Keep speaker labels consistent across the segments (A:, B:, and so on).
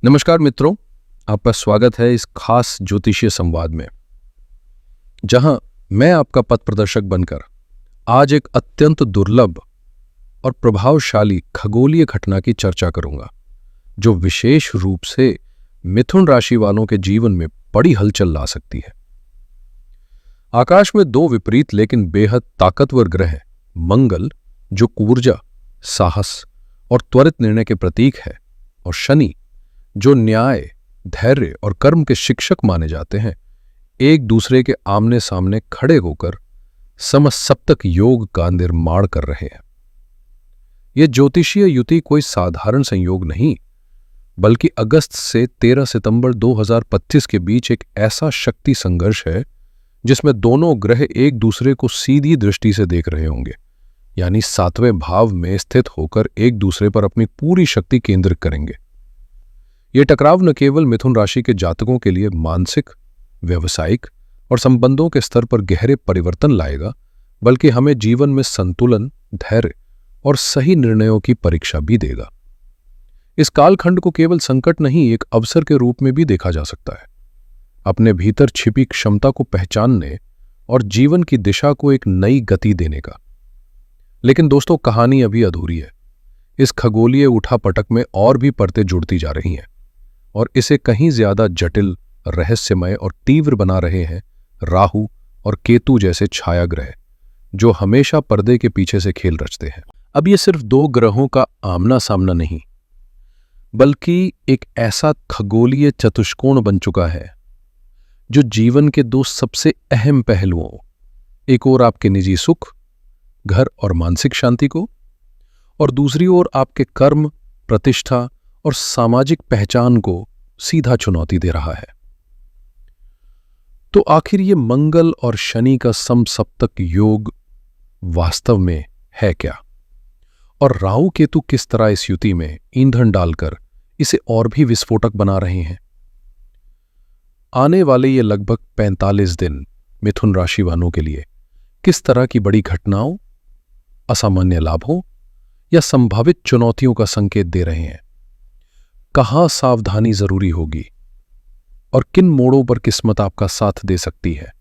A: नमस्कार मित्रों, आपका स्वागत है इस खास ज्योतिषीय संवाद में, जहां मैं आपका पथ प्रदर्शक बनकर आज एक अत्यंत दुर्लभ और प्रभावशाली खगोलीय घटना की चर्चा करूंगा, जो विशेष रूप से मिथुन राशि वालों के जीवन में बड़ी हलचल ला सकती है। आकाश में दो विपरीत लेकिन बेहद ताकतवर ग्रह, मंगल जो ऊर्जा, साहस और त्वरित निर्णय के प्रतीक है, और शनि जो न्याय, धैर्य और कर्म के शिक्षक माने जाते हैं, एक दूसरे के आमने सामने खड़े होकर समसप्तक योग का निर्माण कर रहे हैं। यह ज्योतिषीय युति कोई साधारण संयोग नहीं, बल्कि अगस्त से 13 सितंबर 2025 के बीच एक ऐसा शक्ति संघर्ष है जिसमें दोनों ग्रह एक दूसरे को सीधी दृष्टि से देख रहे होंगे, यानी 7वें भाव में स्थित होकर एक दूसरे पर अपनी पूरी शक्ति केंद्रित करेंगे। यह टकराव न केवल मिथुन राशि के जातकों के लिए मानसिक, व्यावसायिक और संबंधों के स्तर पर गहरे परिवर्तन लाएगा, बल्कि हमें जीवन में संतुलन, धैर्य और सही निर्णयों की परीक्षा भी देगा। इस कालखंड को केवल संकट नहीं, एक अवसर के रूप में भी देखा जा सकता है, अपने भीतर छिपी क्षमता को पहचानने और जीवन की दिशा को एक नई गति देने का। लेकिन दोस्तों, कहानी अभी अधूरी है। इस खगोलीय उठापटक में और भी परतें जुड़ती जा रही हैं, और इसे कहीं ज्यादा जटिल, रहस्यमय और तीव्र बना रहे हैं राहु और केतु जैसे छाया ग्रह, जो हमेशा पर्दे के पीछे से खेल रचते हैं। अब ये सिर्फ दो ग्रहों का आमना सामना नहीं, बल्कि एक ऐसा खगोलीय चतुष्कोण बन चुका है जो जीवन के दो सबसे अहम पहलुओं, एक ओर आपके निजी सुख, घर और मानसिक शांति को, और दूसरी ओर आपके कर्म, प्रतिष्ठा और सामाजिक पहचान को सीधा चुनौती दे रहा है। तो आखिर ये मंगल और शनि का समसप्तक योग वास्तव में है क्या, और राहु केतु किस तरह इस युति में ईंधन डालकर इसे और भी विस्फोटक बना रहे हैं। आने वाले ये लगभग 45 दिन मिथुन राशि वालों के लिए किस तरह की बड़ी घटनाओं, असामान्य लाभों या संभावित चुनौतियों का संकेत दे रहे हैं। कहां सावधानी जरूरी होगी और किन मोड़ों पर किस्मत आपका साथ दे सकती है,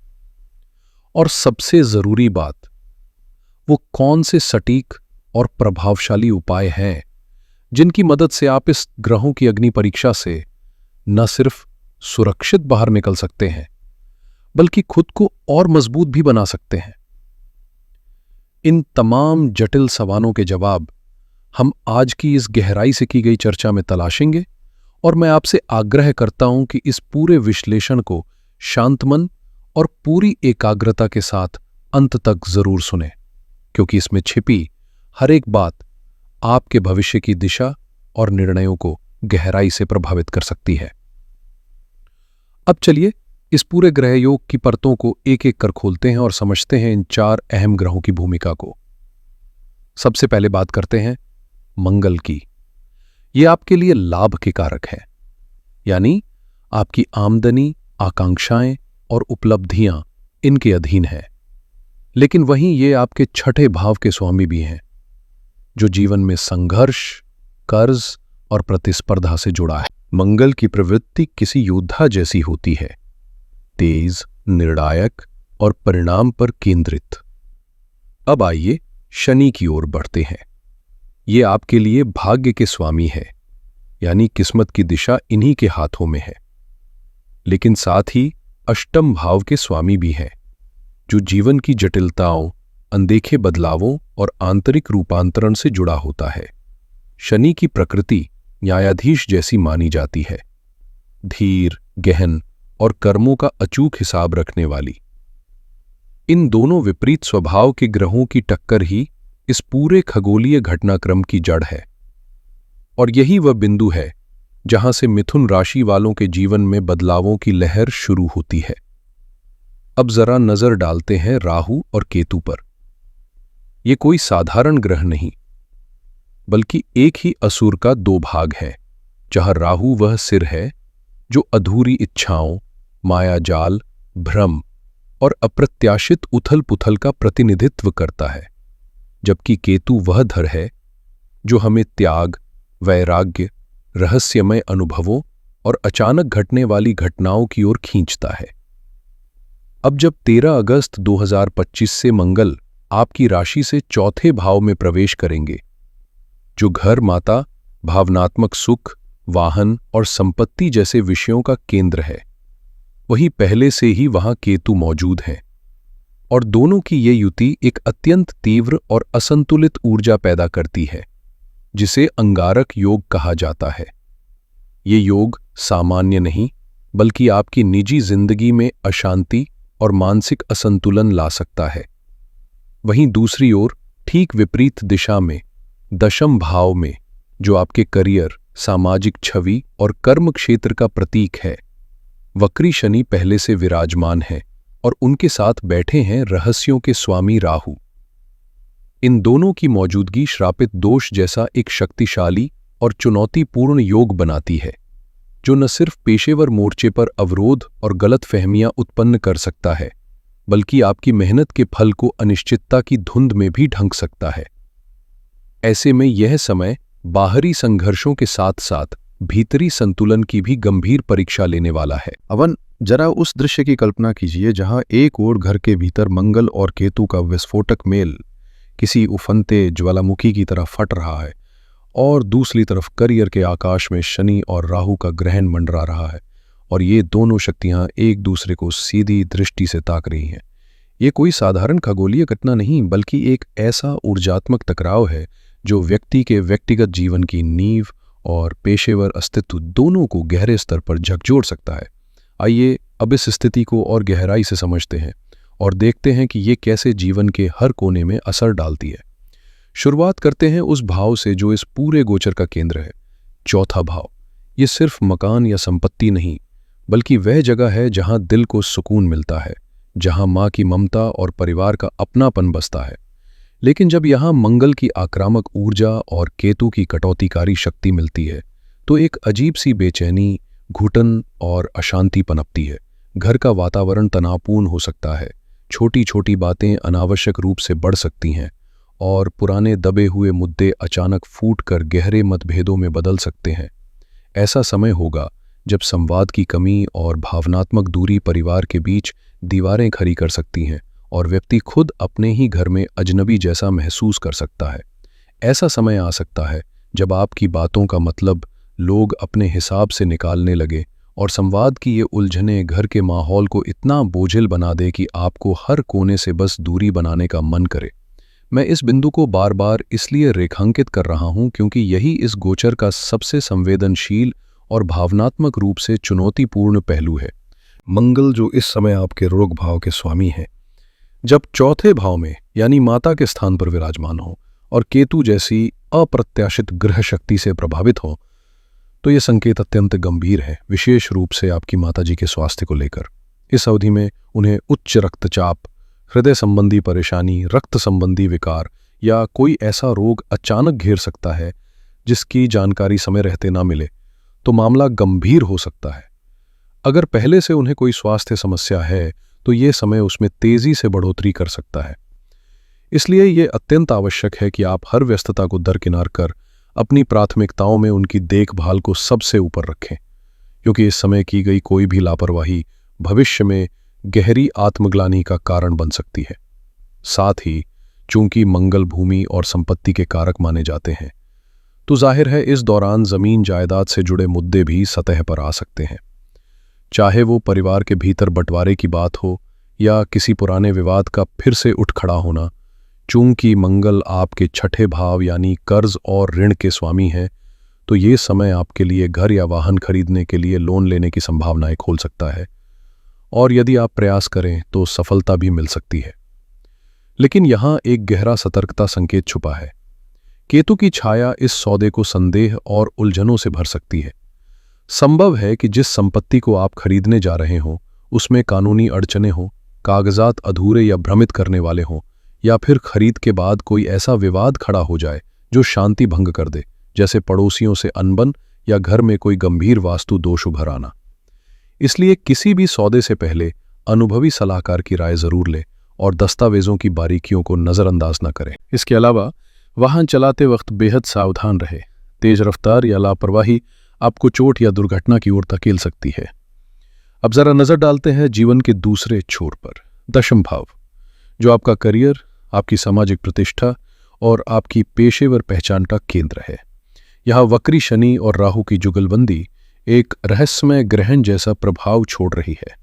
A: और सबसे जरूरी बात, वो कौन से सटीक और प्रभावशाली उपाय हैं जिनकी मदद से आप इस ग्रहों की अग्नि परीक्षा से न सिर्फ सुरक्षित बाहर निकल सकते हैं, बल्कि खुद को और मजबूत भी बना सकते हैं। इन तमाम जटिल सवालों के जवाब हम आज की इस गहराई से की गई चर्चा में तलाशेंगे, और मैं आपसे आग्रह करता हूं कि इस पूरे विश्लेषण को शांत मन और पूरी एकाग्रता के साथ अंत तक जरूर सुनें, क्योंकि इसमें छिपी हर एक बात आपके भविष्य की दिशा और निर्णयों को गहराई से प्रभावित कर सकती है। अब चलिए इस पूरे ग्रह योग की परतों को एक एक कर खोलते हैं और समझते हैं इन 4 अहम ग्रहों की भूमिका को। सबसे पहले बात करते हैं मंगल की। ये आपके लिए लाभ के कारक है, यानी आपकी आमदनी, आकांक्षाएं और उपलब्धियां इनके अधीन है। लेकिन वहीं ये आपके 6ठे भाव के स्वामी भी हैं, जो जीवन में संघर्ष, कर्ज और प्रतिस्पर्धा से जुड़ा है। मंगल की प्रवृत्ति किसी योद्धा जैसी होती है, तेज, निर्णायक और परिणाम पर केंद्रित। अब आइए शनि की ओर बढ़ते हैं। ये आपके लिए भाग्य के स्वामी है, यानी किस्मत की दिशा इन्हीं के हाथों में है। लेकिन साथ ही अष्टम भाव के स्वामी भी हैं, जो जीवन की जटिलताओं, अनदेखे बदलावों और आंतरिक रूपांतरण से जुड़ा होता है। शनि की प्रकृति न्यायाधीश जैसी मानी जाती है, धीर, गहन और कर्मों का अचूक हिसाब रखने वाली। इन दोनों विपरीत स्वभाव के ग्रहों की टक्कर ही इस पूरे खगोलीय घटनाक्रम की जड़ है, और यही वह बिंदु है जहां से मिथुन राशि वालों के जीवन में बदलावों की लहर शुरू होती है। अब जरा नजर डालते हैं राहु और केतु पर। ये कोई साधारण ग्रह नहीं, बल्कि एक ही असुर का 2 भाग है, जहां राहु वह सिर है जो अधूरी इच्छाओं, मायाजाल, भ्रम और अप्रत्याशित उथल पुथल का प्रतिनिधित्व करता है, जबकि केतु वह धर है जो हमें त्याग, वैराग्य, रहस्यमय अनुभवों और अचानक घटने वाली घटनाओं की ओर खींचता है। अब जब 13 अगस्त 2025 से मंगल आपकी राशि से चौथे भाव में प्रवेश करेंगे, जो घर माता, भावनात्मक सुख, वाहन और संपत्ति जैसे विषयों का केंद्र है, वहीं पहले से ही वहां केतु मौजूद हैं और दोनों की ये युति एक अत्यंत तीव्र और असंतुलित ऊर्जा पैदा करती है, जिसे अंगारक योग कहा जाता है। ये योग सामान्य नहीं, बल्कि आपकी निजी जिंदगी में अशांति और मानसिक असंतुलन ला सकता है। वहीं दूसरी ओर ठीक विपरीत दिशा में दशम भाव में, जो आपके करियर, सामाजिक छवि और कर्म क्षेत्र का प्रतीक है, वक्री शनि पहले से विराजमान है और उनके साथ बैठे हैं रहस्यों के स्वामी राहु। इन दोनों की मौजूदगी श्रापित दोष जैसा एक शक्तिशाली और चुनौतीपूर्ण योग बनाती है, जो न सिर्फ पेशेवर मोर्चे पर अवरोध और गलतफहमियां उत्पन्न कर सकता है, बल्कि आपकी मेहनत के फल को अनिश्चितता की धुंध में भी ढंक सकता है। ऐसे में यह समय बाहरी संघर्षों के साथ साथ भीतरी संतुलन की भी गंभीर परीक्षा लेने वाला है।
B: अवन, जरा उस दृश्य की कल्पना कीजिए जहां एक ओर घर के भीतर मंगल और केतु का विस्फोटक मेल किसी उफनते ज्वालामुखी की तरह फट रहा है और दूसरी तरफ करियर के आकाश में शनि और राहु का ग्रहण मंडरा रहा है और ये दोनों शक्तियां एक दूसरे को सीधी दृष्टि से ताक रही हैं। ये कोई साधारण खगोलीय घटना नहीं, बल्कि एक ऐसा ऊर्जात्मक टकराव है जो व्यक्ति के व्यक्तिगत जीवन की नींव और पेशेवर अस्तित्व दोनों को गहरे स्तर पर झकझोर सकता है। आइए अब इस स्थिति को और गहराई से समझते हैं और देखते हैं कि ये कैसे जीवन के हर कोने में असर डालती है। शुरुआत करते हैं उस भाव से जो इस पूरे गोचर का केंद्र है, चौथा भाव। ये सिर्फ मकान या संपत्ति नहीं, बल्कि वह जगह है जहां दिल को सुकून मिलता है, जहां माँ की ममता और परिवार का अपनापन बसता है। लेकिन जब यहां मंगल की आक्रामक ऊर्जा और केतु की कटौतीकारी शक्ति मिलती है, तो एक अजीब सी बेचैनी, घुटन और अशांति पनपती है। घर का वातावरण तनावपूर्ण हो सकता है, छोटी छोटी बातें अनावश्यक रूप से बढ़ सकती हैं और पुराने दबे हुए मुद्दे अचानक फूटकर गहरे मतभेदों में बदल सकते हैं। ऐसा समय होगा जब संवाद की कमी और भावनात्मक दूरी परिवार के बीच दीवारें खड़ी कर सकती हैं और व्यक्ति खुद अपने ही घर में अजनबी जैसा महसूस कर सकता है। ऐसा समय आ सकता है जब आपकी बातों का मतलब लोग अपने हिसाब से निकालने लगे और संवाद की ये उलझनें घर के माहौल को इतना बोझिल बना दे कि आपको हर कोने से बस दूरी बनाने का मन करे। मैं इस बिंदु को बार बार इसलिए रेखांकित कर रहा हूं क्योंकि यही इस गोचर का सबसे संवेदनशील और भावनात्मक रूप से चुनौतीपूर्ण पहलू है। मंगल, जो इस समय आपके रोग भाव के स्वामी हैं, जब चौथे भाव में यानी माता के स्थान पर विराजमान हो और केतु जैसी अप्रत्याशित ग्रह शक्ति से प्रभावित हो, तो ये संकेत अत्यंत गंभीर है, विशेष रूप से आपकी माताजी के स्वास्थ्य को लेकर। इस अवधि में उन्हें उच्च रक्तचाप, हृदय संबंधी परेशानी, रक्त संबंधी विकार या कोई ऐसा रोग अचानक घेर सकता है जिसकी जानकारी समय रहते ना मिले तो मामला गंभीर हो सकता है। अगर पहले से उन्हें कोई स्वास्थ्य समस्या है तो ये समय उसमें तेजी से बढ़ोतरी कर सकता है। इसलिए ये अत्यंत आवश्यक है कि आप हर व्यस्तता को दरकिनार कर अपनी प्राथमिकताओं में उनकी देखभाल को सबसे ऊपर रखें, क्योंकि इस समय की गई कोई भी लापरवाही भविष्य में गहरी आत्मग्लानि का कारण बन सकती है। साथ ही चूंकि मंगल भूमि और संपत्ति के कारक माने जाते हैं, तो जाहिर है इस दौरान जमीन जायदाद से जुड़े मुद्दे भी सतह पर आ सकते हैं। चाहे वो परिवार के भीतर बंटवारे की बात हो या किसी पुराने विवाद का फिर से उठ खड़ा होना। चूंकि मंगल आपके छठे भाव यानी कर्ज और ऋण के स्वामी हैं, तो ये समय आपके लिए घर या वाहन खरीदने के लिए लोन लेने की संभावनाएं खोल सकता है और यदि आप प्रयास करें तो सफलता भी मिल सकती है। लेकिन यहां एक गहरा सतर्कता संकेत छुपा है। केतु की छाया इस सौदे को संदेह और उलझनों से भर सकती है। संभव है कि जिस संपत्ति को आप खरीदने जा रहे हों उसमें कानूनी अड़चने हों, कागजात अधूरे या भ्रमित करने वाले हों, या फिर खरीद के बाद कोई ऐसा विवाद खड़ा हो जाए जो शांति भंग कर दे, जैसे पड़ोसियों से अनबन या घर में कोई गंभीर वास्तु दोष उभर आना। इसलिए किसी भी सौदे से पहले अनुभवी सलाहकार की राय जरूर लें और दस्तावेजों की बारीकियों को नजरअंदाज न करें। इसके अलावा वाहन चलाते वक्त बेहद सावधान रहे। तेज रफ्तार या लापरवाही आपको चोट या दुर्घटना की ओर धकेल सकती है। अब जरा नजर डालते हैं जीवन के दूसरे छोर पर, दशम भाव, जो आपका करियर, आपकी सामाजिक प्रतिष्ठा और आपकी पेशेवर पहचान का केंद्र है। यहाँ वक्री शनि और राहु की जुगलबंदी एक रहस्यमय ग्रहण जैसा प्रभाव छोड़ रही है,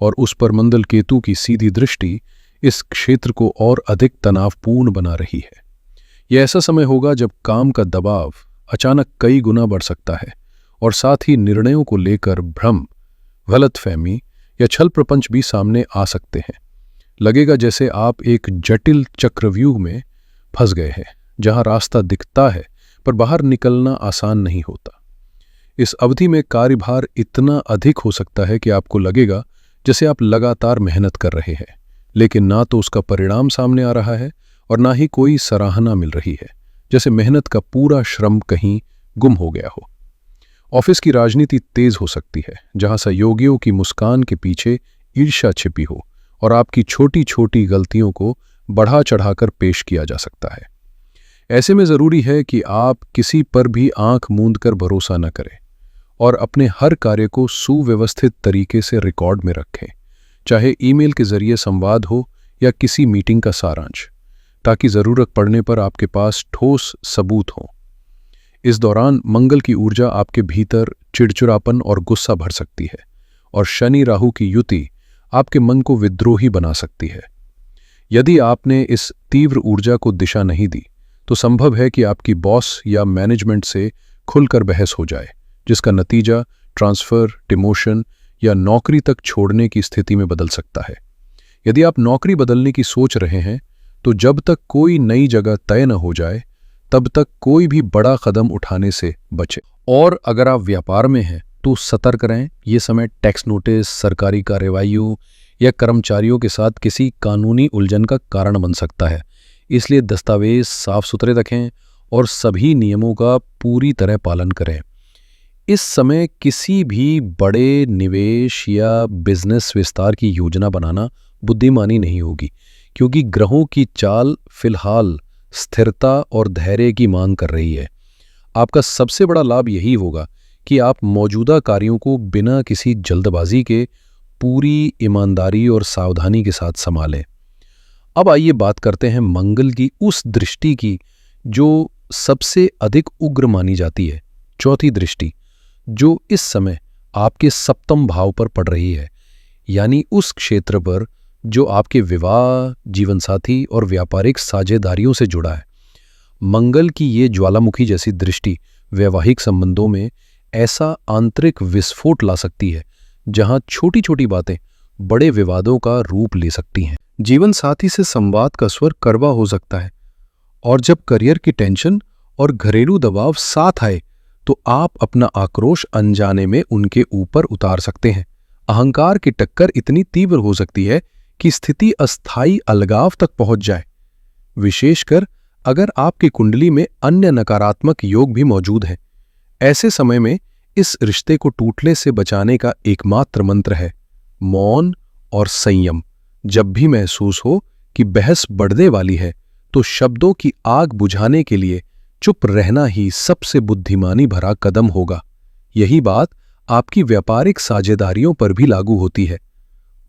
B: और उस पर मंगल केतु की सीधी दृष्टि इस क्षेत्र को और अधिक तनावपूर्ण बना रही है। यह ऐसा समय होगा जब काम का दबाव अचानक कई गुना बढ़ सकता है, और साथ ही निर्णयों को लेकर भ्रम, गलतफहमी या छल प्रपंच भी सामने आ सकते हैं। लगेगा जैसे आप एक जटिल चक्रव्यूह में फंस गए हैं, जहां रास्ता दिखता है पर बाहर निकलना आसान नहीं होता। इस अवधि में कार्यभार इतना अधिक हो सकता है कि आपको लगेगा जैसे आप लगातार मेहनत कर रहे हैं, लेकिन ना तो उसका परिणाम सामने आ रहा है और ना ही कोई सराहना मिल रही है, जैसे मेहनत का पूरा श्रम कहीं गुम हो गया हो। ऑफिस की राजनीति तेज हो सकती है, जहां सहयोगियों की मुस्कान के पीछे ईर्ष्या छिपी हो और आपकी छोटी छोटी गलतियों को बढ़ा चढ़ाकर पेश किया जा सकता है। ऐसे में जरूरी है कि आप किसी पर भी आंख मूंद कर भरोसा न करें और अपने हर कार्य को सुव्यवस्थित तरीके से रिकॉर्ड में रखें, चाहे ईमेल के जरिए संवाद हो या किसी मीटिंग का सारांश, ताकि जरूरत पड़ने पर आपके पास ठोस सबूत हो। इस दौरान मंगल की ऊर्जा आपके भीतर चिड़चिड़ापन और गुस्सा भर सकती है, और शनि राहु की युति आपके मन को विद्रोही बना सकती है। यदि आपने इस तीव्र ऊर्जा को दिशा नहीं दी, तो संभव है कि आपकी बॉस या मैनेजमेंट से खुलकर बहस हो जाए, जिसका नतीजा ट्रांसफर, डिमोशन या नौकरी तक छोड़ने की स्थिति में बदल सकता है। यदि आप नौकरी बदलने की सोच रहे हैं, तो जब तक कोई नई जगह तय न हो जाए, तब तक कोई भी बड़ा कदम उठाने से बचें। और अगर आप व्यापार में हैं, तो सतर्क रहें। ये समय टैक्स नोटिस, सरकारी कार्रवाइयों या कर्मचारियों के साथ किसी कानूनी उलझन का कारण बन सकता है। इसलिए दस्तावेज साफ सुथरे रखें और सभी नियमों का पूरी तरह पालन करें। इस समय किसी भी बड़े निवेश या बिजनेस विस्तार की योजना बनाना बुद्धिमानी नहीं होगी, क्योंकि ग्रहों की चाल फिलहाल स्थिरता और धैर्य की मांग कर रही है। आपका सबसे बड़ा लाभ यही होगा कि आप मौजूदा कार्यों को बिना किसी जल्दबाजी के पूरी ईमानदारी और सावधानी के साथ संभालें। अब आइए बात करते हैं मंगल की उस दृष्टि की जो सबसे अधिक उग्र मानी जाती है, चौथी दृष्टि, जो इस समय आपके सप्तम भाव पर पड़ रही है, यानी उस क्षेत्र पर जो आपके विवाह, जीवनसाथी और व्यापारिक साझेदारियों से जुड़ा है। मंगल की ये ज्वालामुखी जैसी दृष्टि वैवाहिक संबंधों में ऐसा आंतरिक विस्फोट ला सकती है, जहां छोटी छोटी बातें बड़े विवादों का रूप ले सकती हैं। जीवन साथी से संवाद का स्वर कड़वा हो सकता है, और जब करियर की टेंशन और घरेलू दबाव साथ आए, तो आप अपना आक्रोश अनजाने में उनके ऊपर उतार सकते हैं। अहंकार की टक्कर इतनी तीव्र हो सकती है कि स्थिति अस्थायी अलगाव तक पहुंच जाए, विशेषकर अगर आपकी कुंडली में अन्य नकारात्मक योग भी मौजूद हैं। ऐसे समय में इस रिश्ते को टूटने से बचाने का एकमात्र मंत्र है मौन और संयम। जब भी महसूस हो कि बहस बढ़ने वाली है, तो शब्दों की आग बुझाने के लिए चुप रहना ही सबसे बुद्धिमानी भरा कदम होगा। यही बात आपकी व्यापारिक साझेदारियों पर भी लागू होती है।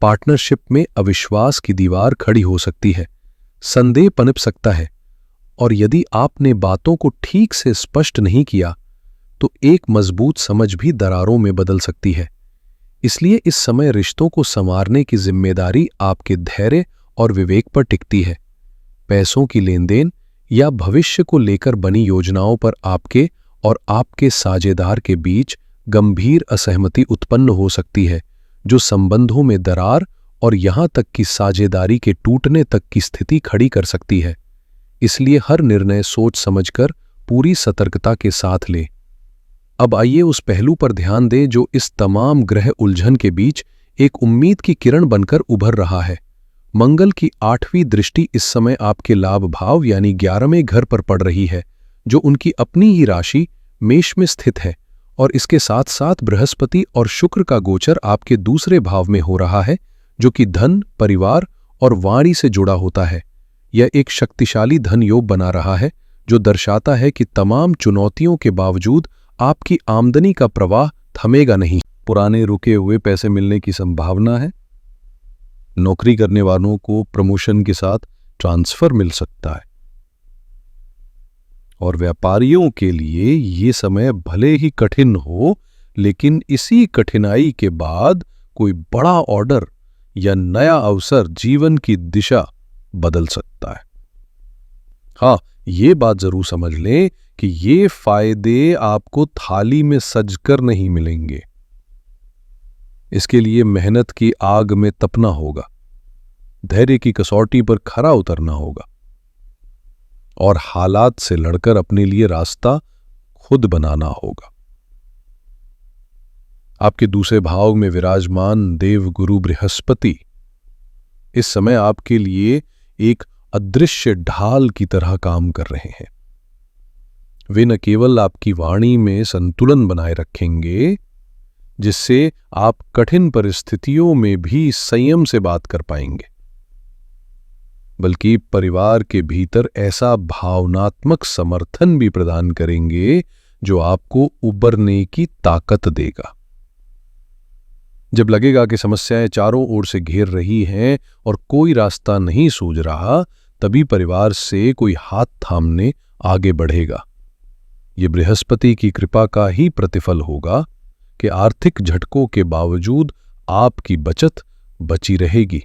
B: पार्टनरशिप में अविश्वास की दीवार खड़ी हो सकती है, संदेह पनप सकता है, और यदि आपने बातों को ठीक से स्पष्ट नहीं किया, तो एक मजबूत समझ भी दरारों में बदल सकती है। इसलिए इस समय रिश्तों को संवारने की जिम्मेदारी आपके धैर्य और विवेक पर टिकती है। पैसों की लेनदेन या भविष्य को लेकर बनी योजनाओं पर आपके और आपके साझेदार के बीच गंभीर असहमति उत्पन्न हो सकती है, जो संबंधों में दरार और यहां तक कि साझेदारी के टूटने तक की स्थिति खड़ी कर सकती है। इसलिए हर निर्णय सोच समझकर पूरी सतर्कता के साथ लें। अब आइए उस पहलू पर ध्यान दें जो इस तमाम ग्रह उलझन के बीच एक उम्मीद की किरण बनकर उभर रहा है। मंगल की 8वीं दृष्टि इस समय आपके लाभ भाव यानी 11वें घर पर पड़ रही है, जो उनकी अपनी ही राशि मेष में स्थित है, और इसके साथ साथ बृहस्पति और शुक्र का गोचर आपके दूसरे भाव में हो रहा है, जो कि धन, परिवार और वाणी से जुड़ा होता है। यह एक शक्तिशाली धन योग बना रहा है, जो दर्शाता है कि तमाम चुनौतियों के बावजूद आपकी आमदनी का प्रवाह थमेगा नहीं। पुराने रुके हुए पैसे मिलने की संभावना है। नौकरी करने वालों को प्रमोशन के साथ ट्रांसफर मिल सकता है। और व्यापारियों के लिए ये समय भले ही कठिन हो, लेकिन इसी कठिनाई के बाद कोई बड़ा ऑर्डर या नया अवसर जीवन की दिशा बदल सकता है। हाँ, ये बात जरूर समझ लें कि ये फायदे आपको थाली में सजकर नहीं मिलेंगे। इसके लिए मेहनत की आग में तपना होगा, धैर्य की कसौटी पर खरा उतरना होगा और हालात से लड़कर अपने लिए रास्ता खुद बनाना होगा। आपके दूसरे भाव में विराजमान देवगुरु बृहस्पति इस समय आपके लिए एक अदृश्य ढाल की तरह काम कर रहे हैं। वे न केवल आपकी वाणी में संतुलन बनाए रखेंगे, जिससे आप कठिन परिस्थितियों में भी संयम से बात कर पाएंगे, बल्कि परिवार के भीतर ऐसा भावनात्मक समर्थन भी प्रदान करेंगे जो आपको उबरने की ताकत देगा। जब लगेगा कि समस्याएं चारों ओर से घेर रही हैं और कोई रास्ता नहीं सूझ रहा, तभी परिवार से कोई हाथ थामने आगे बढ़ेगा। ये बृहस्पति की कृपा का ही प्रतिफल होगा कि आर्थिक झटकों के बावजूद आपकी बचत बची रहेगी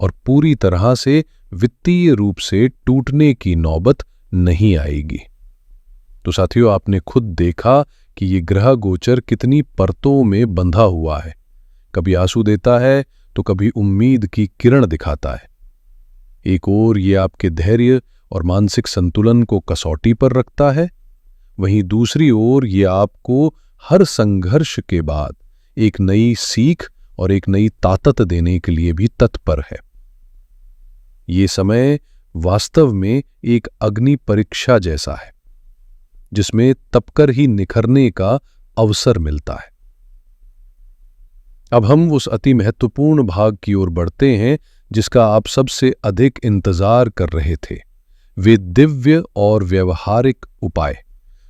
B: और पूरी तरह से वित्तीय रूप से टूटने की नौबत नहीं आएगी। तो साथियों, आपने खुद देखा कि ये ग्रह गोचर कितनी परतों में बंधा हुआ है। कभी आंसू देता है तो कभी उम्मीद की किरण दिखाता है। एक ओर ये आपके धैर्य और मानसिक संतुलन को कसौटी पर रखता है, वहीं दूसरी ओर ये आपको हर संघर्ष के बाद एक नई सीख और एक नई ताकत देने के लिए भी तत्पर है। ये समय वास्तव में एक अग्नि परीक्षा जैसा है, जिसमें तपकर ही निखरने का अवसर मिलता है। अब हम उस अति महत्वपूर्ण भाग की ओर बढ़ते हैं जिसका आप सबसे अधिक इंतजार कर रहे थे। वे दिव्य और व्यवहारिक उपाय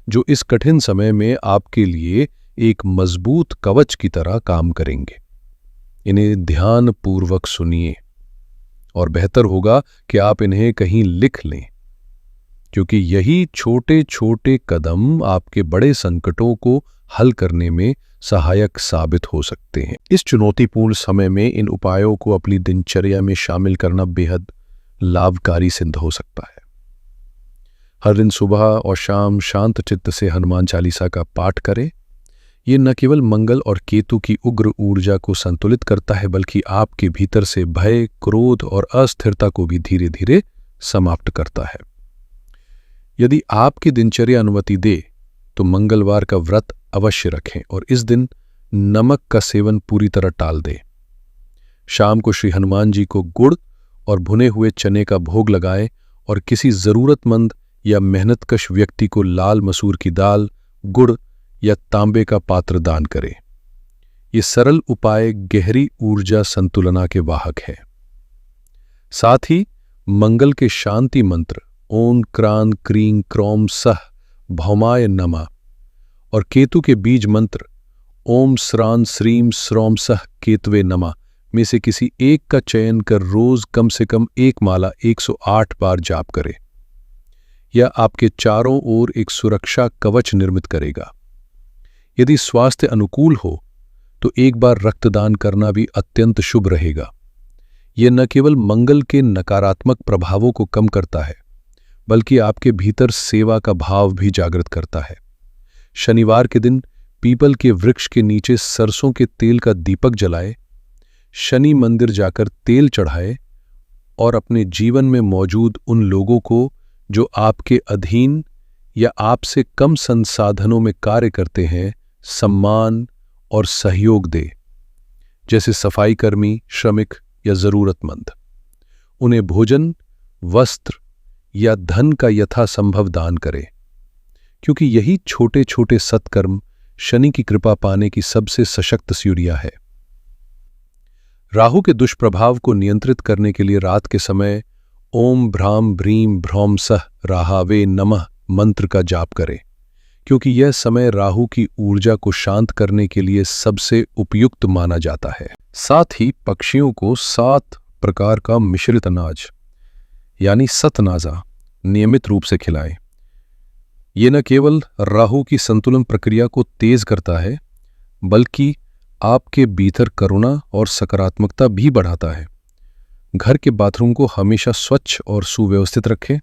B: जो इस कठिन समय में आपके लिए एक मजबूत कवच की तरह काम करेंगे। इन्हें ध्यानपूर्वक सुनिए और बेहतर होगा कि आप इन्हें कहीं लिख लें, क्योंकि यही छोटे छोटे कदम आपके बड़े संकटों को हल करने में सहायक साबित हो सकते हैं। इस चुनौतीपूर्ण समय में इन उपायों को अपनी दिनचर्या में शामिल करना बेहद लाभकारी सिद्ध हो सकता है। हर दिन सुबह और शाम शांत चित्त से हनुमान चालीसा का पाठ करें। ये न केवल मंगल और केतु की उग्र ऊर्जा को संतुलित करता है, बल्कि आपके भीतर से भय, क्रोध और अस्थिरता को भी धीरे धीरे समाप्त करता है। यदि आपकी दिनचर्या अनुमति दे तो मंगलवार का व्रत अवश्य रखें और इस दिन नमक का सेवन पूरी तरह टाल दें। शाम को श्री हनुमान जी को गुड़ और भुने हुए चने का भोग लगाएं और किसी जरूरतमंद या मेहनतकश व्यक्ति को लाल मसूर की दाल, गुड़ या तांबे का पात्र दान करें। ये सरल उपाय गहरी ऊर्जा संतुलना के वाहक है। साथ ही मंगल के शांति मंत्र ओम क्रां क्रीं क्रौम सह भौमाय नमः और केतु के बीज मंत्र ओम स्रां श्रीं स्रौम सह केतवे नमः में से किसी एक का चयन कर रोज कम से कम एक माला 108 बार जाप करें। यह आपके चारों ओर एक सुरक्षा कवच निर्मित करेगा। यदि स्वास्थ्य अनुकूल हो तो एक बार रक्तदान करना भी अत्यंत शुभ रहेगा। यह न केवल मंगल के नकारात्मक प्रभावों को कम करता है, बल्कि आपके भीतर सेवा का भाव भी जागृत करता है। शनिवार के दिन पीपल के वृक्ष के नीचे सरसों के तेल का दीपक जलाए, शनि मंदिर जाकर तेल चढ़ाए और अपने जीवन में मौजूद उन लोगों को जो आपके अधीन या आपसे कम संसाधनों में कार्य करते हैं सम्मान और सहयोग दे, जैसे सफाई कर्मी, श्रमिक या जरूरतमंद। उन्हें भोजन, वस्त्र या धन का यथासंभव दान करें, क्योंकि यही छोटे छोटे सत्कर्म शनि की कृपा पाने की सबसे सशक्त सूर्या है। राहु के दुष्प्रभाव को नियंत्रित करने के लिए रात के समय ओम भ्राम भ्रीम भ्रौम सह राहावे नमः मंत्र का जाप करें, क्योंकि यह समय राहु की ऊर्जा को शांत करने के लिए सबसे उपयुक्त माना जाता है। साथ ही पक्षियों को 7 प्रकार का मिश्रित अनाज यानी सतनाजा नियमित रूप से खिलाएं। ये न केवल राहु की संतुलन प्रक्रिया को तेज करता है, बल्कि आपके भीतर करुणा और सकारात्मकता भी बढ़ाता है। घर के बाथरूम को हमेशा स्वच्छ और सुव्यवस्थित रखें,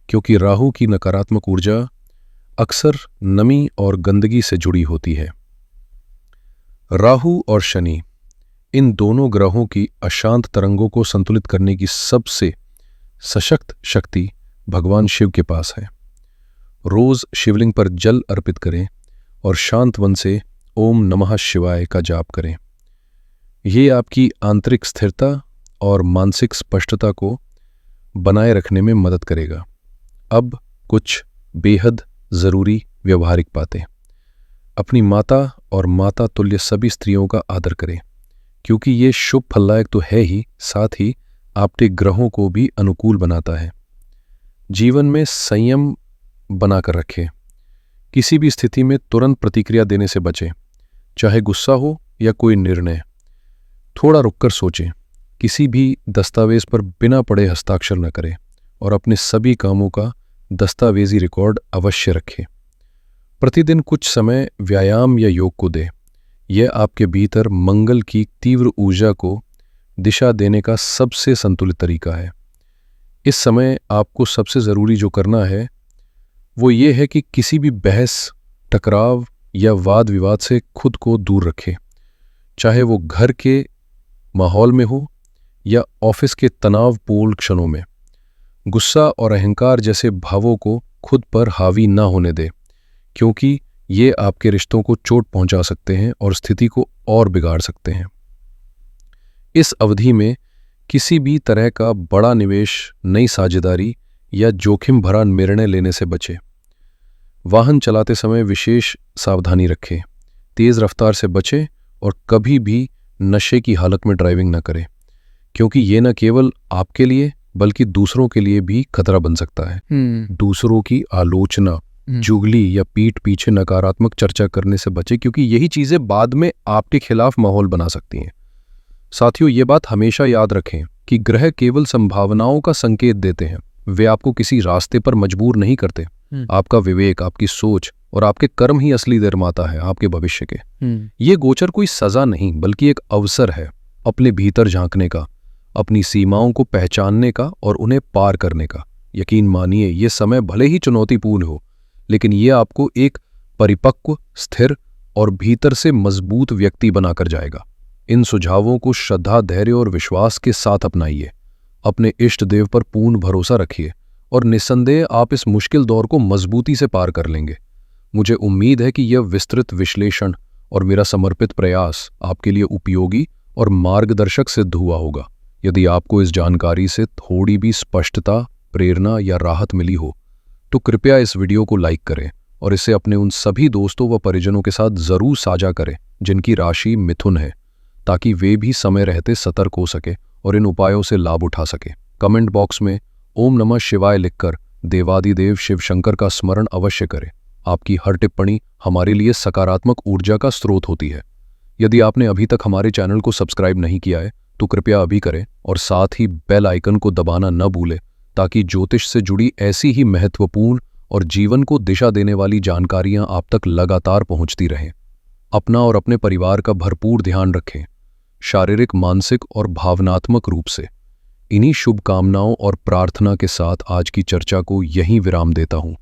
B: क्योंकि राहु की नकारात्मक ऊर्जा अक्सर नमी और गंदगी से जुड़ी होती है। राहु और शनि, इन दोनों ग्रहों की अशांत तरंगों को संतुलित करने की सबसे सशक्त शक्ति भगवान शिव के पास है। रोज शिवलिंग पर जल अर्पित करें और शांत मन से ओम नमः शिवाय का जाप करें। ये आपकी आंतरिक स्थिरता और मानसिक स्पष्टता को बनाए रखने में मदद करेगा। अब कुछ बेहद जरूरी व्यवहारिक बातें। अपनी माता और माता तुल्य सभी स्त्रियों का आदर करें, क्योंकि ये शुभ फलदायक तो है ही, साथ ही आपके ग्रहों को भी अनुकूल बनाता है। जीवन में संयम बनाकर रखें। किसी भी स्थिति में तुरंत प्रतिक्रिया देने से बचें, चाहे गुस्सा हो या कोई निर्णय। थोड़ा रुककर सोचें। किसी भी दस्तावेज पर बिना पढ़े हस्ताक्षर न करें और अपने सभी कामों का दस्तावेजी रिकॉर्ड अवश्य रखें। प्रतिदिन कुछ समय व्यायाम या योग को दें। यह आपके भीतर मंगल की तीव्र ऊर्जा को दिशा देने का सबसे संतुलित तरीका है। इस समय आपको सबसे ज़रूरी जो करना है वो ये है कि किसी भी बहस, टकराव या वाद विवाद से खुद को दूर रखें, चाहे वो घर के माहौल में हो या ऑफिस के तनावपूर्ण क्षणों में। गुस्सा और अहंकार जैसे भावों को खुद पर हावी ना होने दें, क्योंकि ये आपके रिश्तों को चोट पहुंचा सकते हैं और स्थिति को और बिगाड़ सकते हैं। इस अवधि में किसी भी तरह का बड़ा निवेश, नई साझेदारी या जोखिम भरा निर्णय लेने से बचें। वाहन चलाते समय विशेष सावधानी रखें, तेज रफ्तार से बचें और कभी भी नशे की हालत में ड्राइविंग न करें, क्योंकि ये न केवल आपके लिए बल्कि दूसरों के लिए भी खतरा बन सकता है। दूसरों की आलोचना, चुगली या पीठ पीछे नकारात्मक चर्चा करने से बचें, क्योंकि यही चीजें बाद में आपके खिलाफ माहौल बना सकती हैं। साथियों, ये बात हमेशा याद रखें कि ग्रह केवल संभावनाओं का संकेत देते हैं, वे आपको किसी रास्ते पर मजबूर नहीं करते। आपका विवेक, आपकी सोच और आपके कर्म ही असली निर्माता है आपके भविष्य के। ये गोचर कोई सजा नहीं, बल्कि एक अवसर है अपने भीतर झांकने का, अपनी सीमाओं को पहचानने का और उन्हें पार करने का। यकीन मानिए, ये समय भले ही चुनौतीपूर्ण हो, लेकिन ये आपको एक परिपक्व, स्थिर और भीतर से मजबूत व्यक्ति बनाकर जाएगा। इन सुझावों को श्रद्धा, धैर्य और विश्वास के साथ अपनाइए। अपने इष्ट देव पर पूर्ण भरोसा रखिए और निस्संदेह आप इस मुश्किल दौर को मजबूती से पार कर लेंगे। मुझे उम्मीद है कि यह विस्तृत विश्लेषण और मेरा समर्पित प्रयास आपके लिए उपयोगी और मार्गदर्शक सिद्ध हुआ होगा। यदि आपको इस जानकारी से थोड़ी भी स्पष्टता, प्रेरणा या राहत मिली हो, तो कृपया इस वीडियो को लाइक करें और इसे अपने उन सभी दोस्तों व परिजनों के साथ जरूर साझा करें जिनकी राशि मिथुन है, ताकि वे भी समय रहते सतर्क हो सके और इन उपायों से लाभ उठा सके। कमेंट बॉक्स में ओम नमः शिवाय लिखकर देवादिदेव शिव शंकर का स्मरण अवश्य करें। आपकी हर टिप्पणी हमारे लिए सकारात्मक ऊर्जा का स्रोत होती है। यदि आपने अभी तक हमारे चैनल को सब्सक्राइब नहीं किया है तो कृपया अभी करें और साथ ही बेल आइकन को दबाना न भूलें, ताकि ज्योतिष से जुड़ी ऐसी ही महत्वपूर्ण और जीवन को दिशा देने वाली जानकारियां आप तक लगातार पहुंचती रहें। अपना और अपने परिवार का भरपूर ध्यान रखें, शारीरिक, मानसिक और भावनात्मक रूप से। इन्हीं शुभकामनाओं और प्रार्थना के साथ आज की चर्चा को यहीं विराम देता हूं।